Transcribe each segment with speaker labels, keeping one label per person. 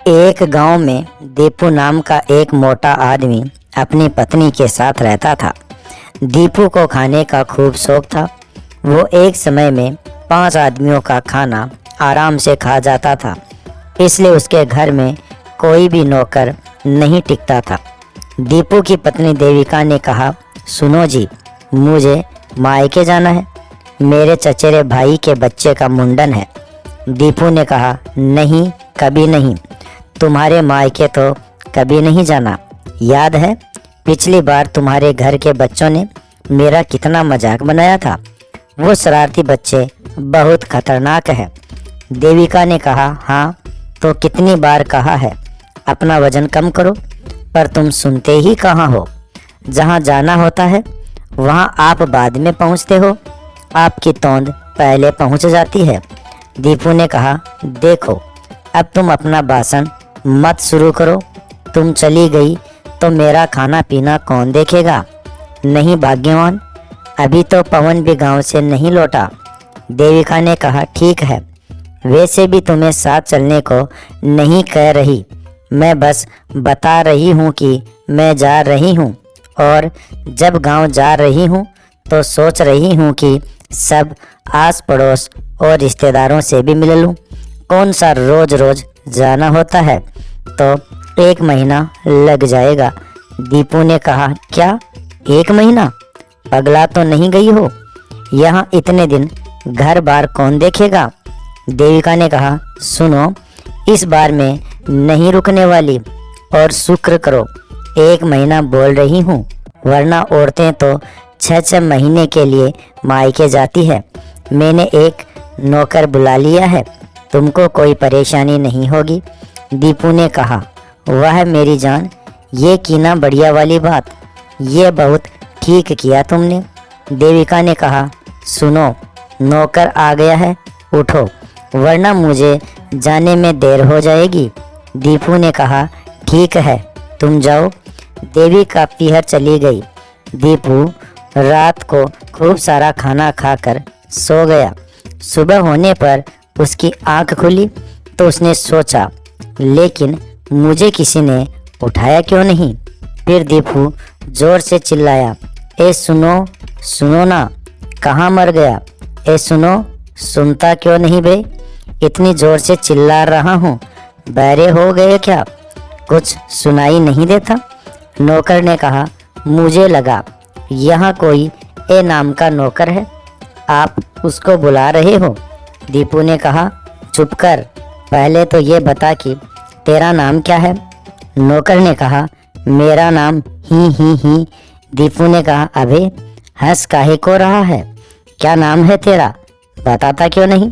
Speaker 1: एक गांव में दीपू नाम का एक मोटा आदमी अपनी पत्नी के साथ रहता था। दीपू को खाने का खूब शौक था। वो एक समय में 5 आदमियों का खाना आराम से खा जाता था, इसलिए उसके घर में कोई भी नौकर नहीं टिकता था। दीपू की पत्नी देविका ने कहा, सुनो जी, मुझे मायके जाना है, मेरे चचेरे भाई के बच्चे का मुंडन है। दीपू ने कहा, नहीं, कभी नहीं, तुम्हारे मायके तो कभी नहीं जाना। याद है पिछली बार तुम्हारे घर के बच्चों ने मेरा कितना मजाक बनाया था। वो शरारती बच्चे बहुत खतरनाक है। देविका ने कहा, हाँ तो कितनी बार कहा है अपना वजन कम करो, पर तुम सुनते ही कहाँ हो। जहाँ जाना होता है वहाँ आप बाद में पहुँचते हो, आपकी तोंद पहले पहुँच जाती है। दीपू ने कहा, देखो अब तुम अपना भाषण मत शुरू करो, तुम चली गई तो मेरा खाना पीना कौन देखेगा। नहीं भाग्यवान, अभी तो पवन भी गांव से नहीं लौटा। देविका ने कहा, ठीक है, वैसे भी तुम्हें साथ चलने को नहीं कह रही, मैं बस बता रही हूँ कि मैं जा रही हूँ, और जब गांव जा रही हूँ तो सोच रही हूँ कि सब आस पड़ोस और रिश्तेदारों से भी मिल लूँ। कौन सा रोज रोज जाना होता है, तो 1 महीना लग जाएगा। दीपू ने कहा, क्या 1 महीना? पगला तो नहीं गई हो? यहाँ इतने दिन घर बार कौन देखेगा। देविका ने कहा, सुनो, इस बार मैं नहीं रुकने वाली, और शुक्र करो 1 महीना बोल रही हूँ, वरना औरतें तो 6-6 महीने के लिए मायके जाती है। मैंने एक नौकर बुला लिया है, तुमको कोई परेशानी नहीं होगी। दीपू ने कहा, वह मेरी जान, ये की ना बढ़िया वाली बात, ये बहुत ठीक किया तुमने। देविका ने कहा, सुनो, नौकर आ गया है, उठो, वरना मुझे जाने में देर हो जाएगी। दीपू ने कहा, ठीक है, तुम जाओ। देविका पीहर चली गई। दीपू रात को खूब सारा खाना खाकर सो गया। सुबह होने पर उसकी आंख खुली तो उसने सोचा, लेकिन मुझे किसी ने उठाया क्यों नहीं। फिर दीपू जोर से चिल्लाया, ए सुनो, सुनो ना, कहाँ मर गया। ए सुनो, सुनता क्यों नहीं बे, इतनी जोर से चिल्ला रहा हूँ, बहरे हो गए क्या, कुछ सुनाई नहीं देता। नौकर ने कहा, मुझे लगा यहाँ कोई ए नाम का नौकर है, आप उसको बुला रहे हो। दीपू ने कहा, चुप कर, पहले तो ये बता कि तेरा नाम क्या है। नौकर ने कहा, मेरा नाम ही। दीपू ने कहा, अबे हंस काहे को रहा है, क्या नाम है तेरा, बताता क्यों नहीं।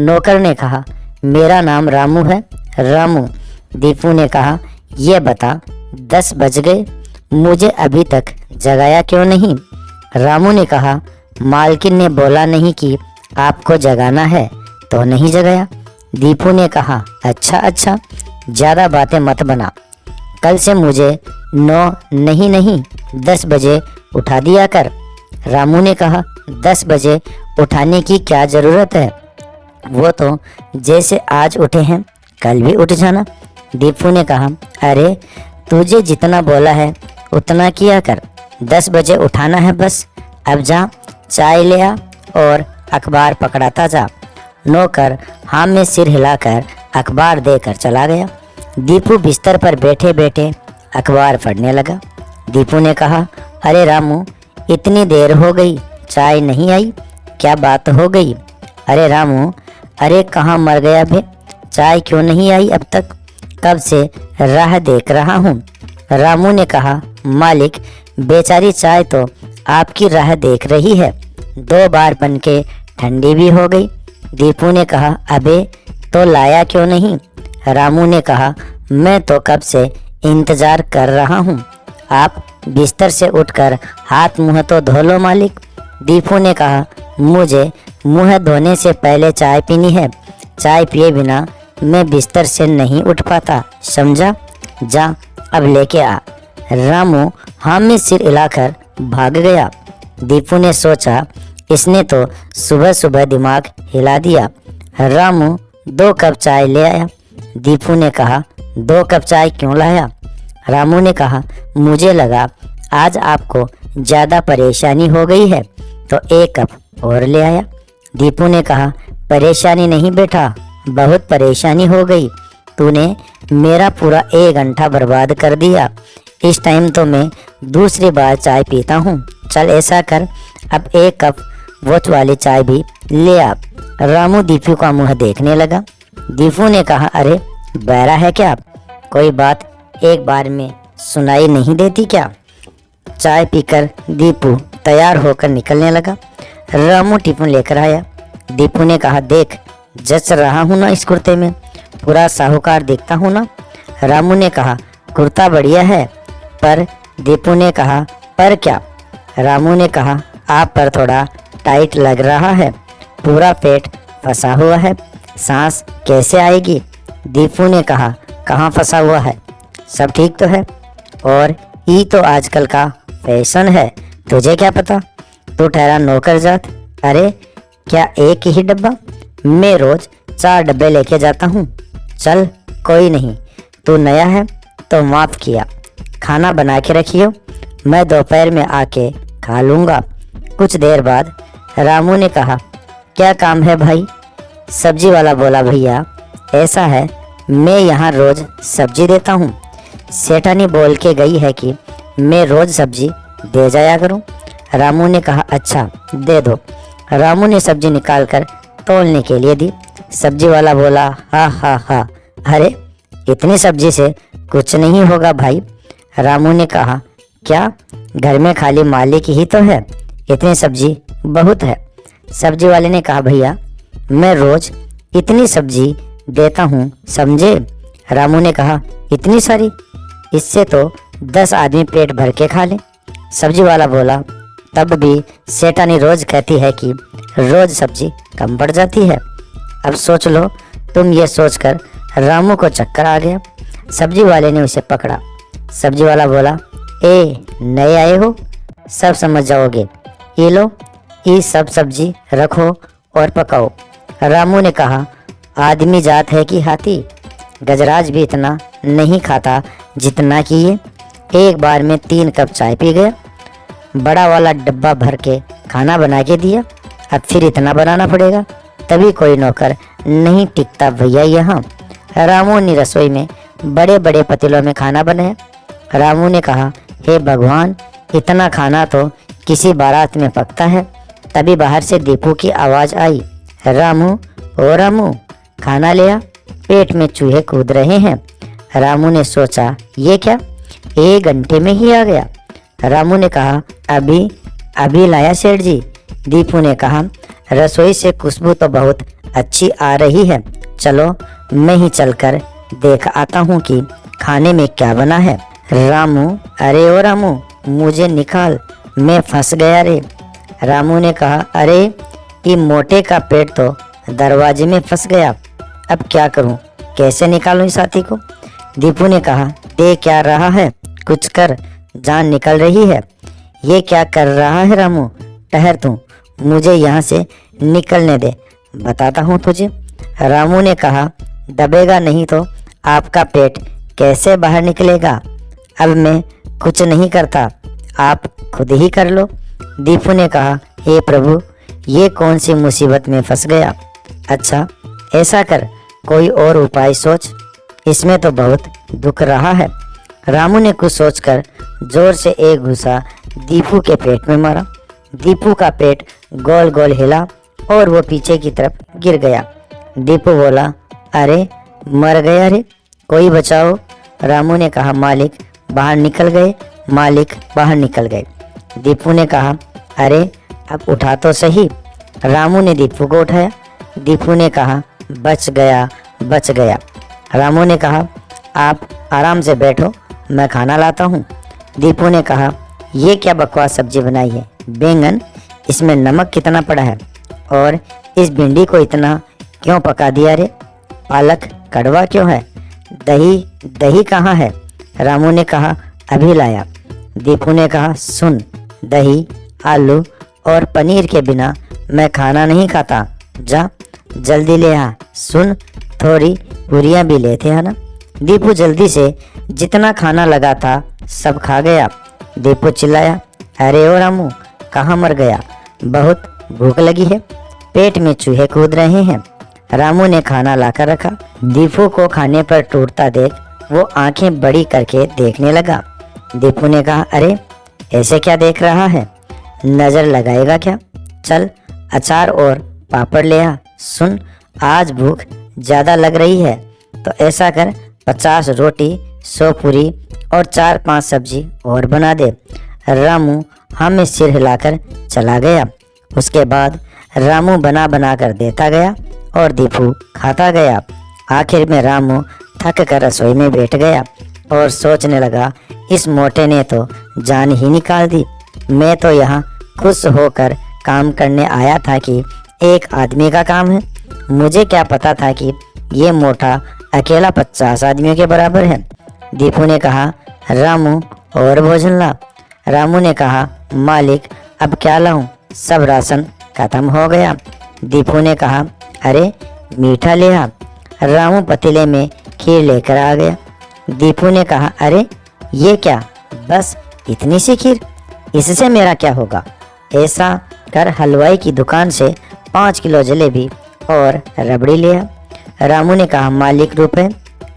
Speaker 1: नौकर ने कहा, मेरा नाम रामू है। रामू। दीपू ने कहा, ये बता 10 बज गए, मुझे अभी तक जगाया क्यों नहीं। रामू ने कहा, मालकिन ने बोला नहीं कि आपको जगाना है तो नहीं जगाया। दीपू ने कहा, अच्छा, ज़्यादा बातें मत बना, कल से मुझे 9 नहीं 10 बजे उठा दिया कर। रामू ने कहा, 10 बजे उठाने की क्या ज़रूरत है, वो तो जैसे आज उठे हैं कल भी उठ जाना। दीपू ने कहा, अरे तुझे जितना बोला है उतना किया कर, 10 बजे उठाना है बस। अब जा, चाय ले आ और अखबार पकड़ाता जा। नौकर हाँ में सिर हिलाकर अखबार देकर चला गया। दीपू बिस्तर पर बैठे बैठे अखबार पढ़ने लगा। दीपू ने कहा, अरे रामू, इतनी देर हो गई, चाय नहीं आई, क्या बात हो गई। अरे रामू, अरे कहाँ मर गया बे, चाय क्यों नहीं आई अब तक, कब से राह देख रहा हूँ। रामू ने कहा, मालिक, बेचारी चाय तो आपकी राह देख रही है, 2 बार बन के ठंडी भी हो गई। दीपू ने कहा, अबे तो लाया क्यों नहीं। रामू ने कहा, मैं तो कब से इंतज़ार कर रहा हूँ, आप बिस्तर से उठकर हाथ मुँह तो धो लो मालिक। दीपू ने कहा, मुझे मुँह धोने से पहले चाय पीनी है, चाय पिए बिना मैं बिस्तर से नहीं उठ पाता, समझा, जा अब लेके आ। रामू हाँ में सिर हिलाकर भाग गया। दीपू ने सोचा, इसने तो सुबह सुबह दिमाग हिला दिया। रामू 2 कप चाय ले आया। दीपू ने कहा, 2 कप चाय क्यों लाया? रामू ने कहा, मुझे लगा आज आपको ज़्यादा परेशानी हो गई है तो 1 कप और ले आया। दीपू ने कहा, परेशानी नहीं बेटा, बहुत परेशानी हो गई। तूने मेरा पूरा 1 घंटा बर्बाद कर दिया। इस टाइम तो मैं दूसरी बार चाय पीता हूँ। चल ऐसा कर, अब 1 कप वोच वाली चाय भी ले आ। रामू दीपू का मुँह देखने लगा। दीपू ने कहा, अरे बहरा है क्या? कोई बात एक बार में सुनाई नहीं देती क्या? चाय पीकर दीपू तैयार होकर निकलने लगा। रामू टिफिन लेकर आया। दीपू ने कहा, देख जच रहा हूँ ना इस कुर्ते में, पूरा साहूकार दिखता हूँ ना? रामू ने कहा, कुर्ता बढ़िया है, पर दीपू ने कहा, पर क्या? रामू ने कहा, आप पर थोड़ा टाइट लग रहा है, पूरा पेट फंसा हुआ है, सांस कैसे आएगी? दीपू ने कहा, कहाँ फंसा हुआ है, सब ठीक तो है। और ये तो आजकल का फैशन है, तुझे क्या पता? तू ठहरा नौकर जात। अरे क्या एक ही डब्बा? मैं रोज 4 डब्बे लेके जाता हूँ। चल कोई नहीं, तू नया है तो माफ़ किया। खाना बना के रखियो, मैं दोपहर में आके खा लूँगा। कुछ देर बाद रामू ने कहा, क्या काम है भाई? सब्जी वाला बोला, भैया ऐसा है, मैं यहाँ रोज़ सब्जी देता हूँ। सेठानी बोल के गई है कि मैं रोज़ सब्जी दे जाया करूँ। रामू ने कहा, अच्छा दे दो। रामू ने सब्जी निकाल कर तोलने के लिए दी। सब्जी वाला बोला, हा हा हा, अरे इतनी सब्जी से कुछ नहीं होगा भाई। रामू ने कहा, क्या घर में खाली मालिक ही तो है, इतनी सब्जी बहुत है। सब्जी वाले ने कहा, भैया मैं रोज इतनी सब्जी देता हूँ, समझे? रामू ने कहा, इतनी सारी? इससे तो 10 आदमी पेट भर के खा लें। सब्जी वाला बोला, तब भी सेठानी रोज कहती है कि रोज सब्जी कम पड़ जाती है। अब सोच लो तुम। ये सोचकर रामू को चक्कर आ गया। सब्जी वाले ने उसे पकड़ा। सब्जी वाला बोला, ए नए आए हो, सब समझ जाओगे, ये लो, ये सब सब्जी रखो और पकाओ। रामू ने कहा, आदमी जात है कि हाथी? गजराज भी इतना नहीं खाता जितना कि ये। एक बार में 3 कप चाय पी गया, बड़ा वाला डब्बा भर के खाना बना के दिया, अब फिर इतना बनाना पड़ेगा, तभी कोई नौकर नहीं टिकता भैया यहाँ। रामू ने रसोई में बड़े बड़े पतीलों में खाना बनाया। रामू ने कहा, हे भगवान, इतना खाना तो किसी बारात में पकता है। तभी बाहर से दीपू की आवाज़ आई, रामू ओ रामू, खाना ले आ, पेट में चूहे कूद रहे हैं। रामू ने सोचा, ये क्या, 1 घंटे में ही आ गया। रामू ने कहा, अभी लाया सेठ जी। दीपू ने कहा, रसोई से खुशबू तो बहुत अच्छी आ रही है, चलो मैं ही चलकर देख आता हूँ कि खाने में क्या बना है। रामू, अरे ओ रामू, मुझे निकाल, मैं फंस गया रे। रामू ने कहा, अरे ये मोटे का पेट तो दरवाजे में फंस गया, अब क्या करूँ, कैसे निकालूं इस हाथी को? दीपू ने कहा, ये क्या रहा है, कुछ कर, जान निकल रही है। ये क्या कर रहा है रामू, ठहर तू, मुझे यहाँ से निकलने दे, बताता हूँ तुझे। रामू ने कहा, दबेगा नहीं तो आपका पेट कैसे बाहर निकलेगा? अब मैं कुछ नहीं करता, आप खुद ही कर लो। दीपू ने कहा, हे प्रभु, ये कौन सी मुसीबत में फंस गया। अच्छा ऐसा कर, कोई और उपाय सोच, इसमें तो बहुत दुख रहा है। रामू ने कुछ सोचकर जोर से एक घुसा दीपू के पेट में मारा। दीपू का पेट गोल गोल हिला और वो पीछे की तरफ गिर गया। दीपू बोला, अरे मर गया रे, कोई बचाओ। रामू ने कहा, मालिक बाहर निकल गए, मालिक बाहर निकल गए। दीपू ने कहा, अरे अब उठा तो सही। रामू ने दीपू को उठाया। दीपू ने कहा, बच गया, बच गया। रामू ने कहा, आप आराम से बैठो, मैं खाना लाता हूँ। दीपू ने कहा, ये क्या बकवास सब्जी बनाई है, बैंगन, इसमें नमक कितना पड़ा है, और इस भिंडी को इतना क्यों पका दिया रे, पालक कड़वा क्यों है, दही कहाँ है? रामू ने कहा, अभी लाया। दीपू ने कहा, सुन, दही, आलू और पनीर के बिना मैं खाना नहीं खाता, जा जल्दी ले आ। सुन, थोड़ी पूरियां भी लेते हैं ना। दीपू जल्दी से जितना खाना लगा था सब खा गया। दीपू चिल्लाया, अरे ओ रामू, कहाँ मर गया? बहुत भूख लगी है, पेट में चूहे कूद रहे हैं। रामू ने खाना लाकर रखा। दीपू को खाने पर टूटता देख वो आंखें बड़ी करके देखने लगा। दीपू ने कहा, अरे ऐसे क्या देख रहा है? नजर लगाएगा क्या? चल अचार और पापड़ ले आ। सुन, आज भूख ज़्यादा लग रही है तो ऐसा कर 50 रोटी, 100 पूरी और 4-5 सब्जी और बना दे। रामू हमें सिर हिलाकर चला गया। उसके बाद रामू बना बना कर देता गया और दीपू खाता गया। आखिर में रामू थक कर रसोई में बैठ गया और सोचने लगा, इस मोटे ने तो जान ही निकाल दी। मैं तो यहाँ खुश होकर काम करने आया था कि एक आदमी का काम है। मुझे क्या पता था कि ये मोटा अकेला 50 आदमियों के बराबर है। दीपू ने कहा, रामू और भोजन ला। रामू ने कहा, मालिक अब क्या लाऊं? सब राशन खत्म हो गया। दीपू ने कहा, अरे मीठा ले आ। रामू पतीले में खीर लेकर आ गया। दीपू ने कहा, अरे ये क्या, बस इतनी सी खीर, इससे मेरा क्या होगा? ऐसा कर हलवाई की दुकान से 5 किलो जलेबी और रबड़ी ले आ। रामू ने कहा, मालिक रुपए।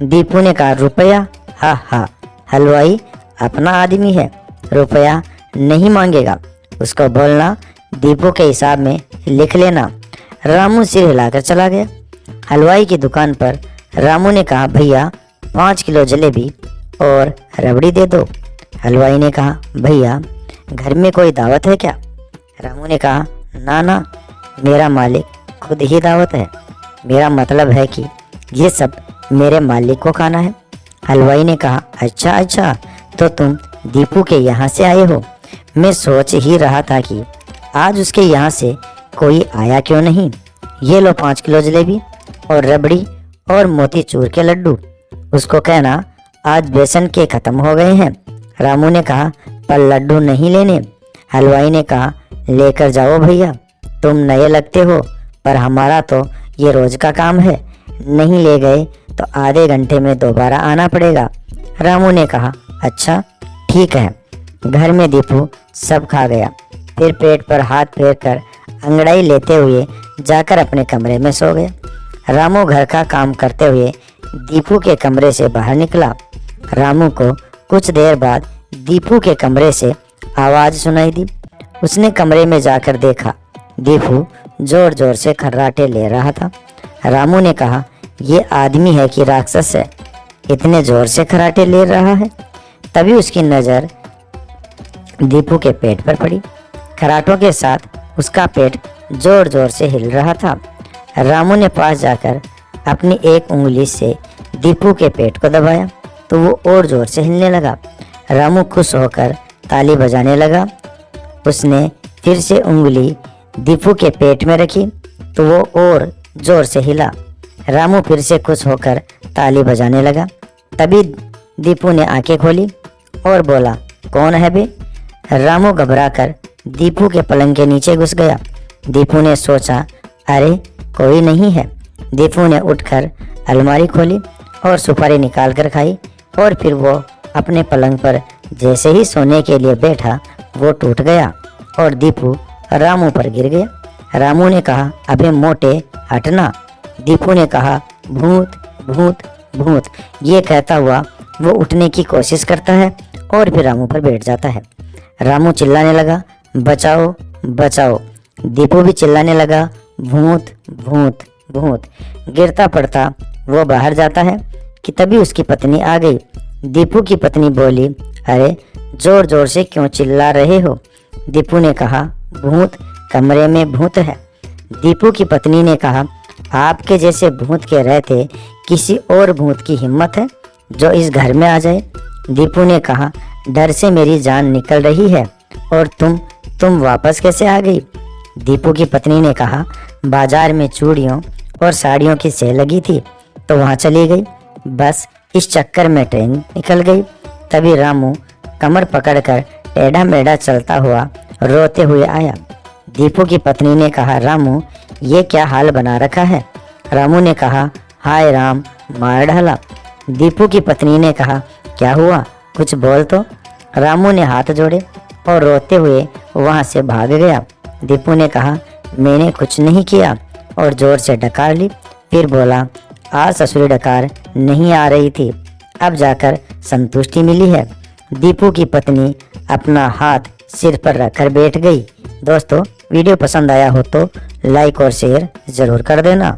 Speaker 1: दीपू ने कहा, रुपया? हा, हलवाई अपना आदमी है, रुपया नहीं मांगेगा। उसको बोलना दीपू के हिसाब में लिख लेना। रामू सिर हिलाकर चला गया। हलवाई की दुकान पर रामू ने कहा, भैया 5 किलो जलेबी और रबड़ी दे दो। हलवाई ने कहा, भैया घर में कोई दावत है क्या? रामू ने कहा, ना, मेरा मालिक खुद ही दावत है। मेरा मतलब है कि ये सब मेरे मालिक को खाना है। हलवाई ने कहा, अच्छा, तो तुम दीपू के यहाँ से आए हो। मैं सोच ही रहा था कि आज उसके यहाँ से कोई आया क्यों नहीं। ये लो 5 किलो जलेबी और रबड़ी और मोतीचूर के लड्डू। उसको कहना आज बेसन के ख़त्म हो गए हैं। रामू ने कहा, पर लड्डू नहीं लेने। हलवाई ने कहा, लेकर जाओ भैया, तुम नए लगते हो पर हमारा तो ये रोज का काम है। नहीं ले गए तो आधे घंटे में दोबारा आना पड़ेगा। रामू ने कहा, अच्छा ठीक है। घर में दीपू सब खा गया। फिर पेट पर हाथ फेर कर अंगड़ाई लेते हुए जाकर अपने कमरे में सो गया। रामू घर का काम करते हुए दीपू के कमरे से बाहर निकला। रामू को कुछ देर बाद दीपू के कमरे से आवाज़ सुनाई दी। उसने कमरे में जाकर देखा, दीपू जोर जोर से खर्राटे ले रहा था। रामू ने कहा, ये आदमी है कि राक्षस है, इतने जोर से खर्राटे ले रहा है। तभी उसकी नज़र दीपू के पेट पर पड़ी। खर्राटों के साथ उसका पेट जोर जोर से हिल रहा था। रामू ने पास जाकर अपनी एक उंगली से दीपू के पेट को दबाया तो वो और जोर से हिलने लगा। रामू खुश होकर ताली बजाने लगा। उसने फिर से उंगली दीपू के पेट में रखी तो वो और जोर से हिला। रामू फिर से खुश होकर ताली बजाने लगा। तभी दीपू ने आंखें खोली और बोला, कौन है बे? रामू घबराकर दीपू के पलंग के नीचे घुस गया। दीपू ने सोचा, अरे कोई नहीं है। दीपू ने उठकर अलमारी खोली और सुपारी निकाल कर खाई और फिर वो अपने पलंग पर जैसे ही सोने के लिए बैठा वो टूट गया और दीपू रामू पर गिर गया। रामू ने कहा, अबे मोटे हटना। दीपू ने कहा, भूत भूत भूत। ये कहता हुआ वो उठने की कोशिश करता है और फिर रामू पर बैठ जाता है। रामू चिल्लाने लगा, बचाओ बचाओ। दीपू भी चिल्लाने लगा, भूत भूत भूत। गिरता पड़ता वो बाहर जाता है कि तभी उसकी पत्नी आ गई। दीपू की पत्नी बोली, अरे जोर जोर से क्यों चिल्ला रहे हो? दीपू ने कहा, भूत, कमरे में भूत है। दीपू की पत्नी ने कहा, आपके जैसे भूत के रहते किसी और भूत की हिम्मत है जो इस घर में आ जाए? दीपू ने कहा, डर से मेरी जान निकल रही है। और तुम वापस कैसे आ गई? दीपू की पत्नी ने कहा, बाजार में चूड़ियों और साड़ियों की सेल लगी थी तो वहाँ चली गई। बस इस चक्कर में ट्रेन निकल गई। तभी रामू कमर पकड़कर टेढ़ा मेढ़ा चलता हुआ रोते हुए आया। दीपू की पत्नी ने कहा, रामू ये क्या हाल बना रखा है? रामू ने कहा, हाय राम, मार डाला। दीपू की पत्नी ने कहा, क्या हुआ, कुछ बोल तो। रामू ने हाथ जोड़े और रोते हुए वहां से भाग गया। दीपू ने कहा, मैंने कुछ नहीं किया, और जोर से डकार ली। फिर बोला, आज ससुरी डकार नहीं आ रही थी, अब जाकर संतुष्टि मिली है। दीपू की पत्नी अपना हाथ सिर पर रखकर बैठ गई। दोस्तों, वीडियो पसंद आया हो तो लाइक और शेयर जरूर कर देना।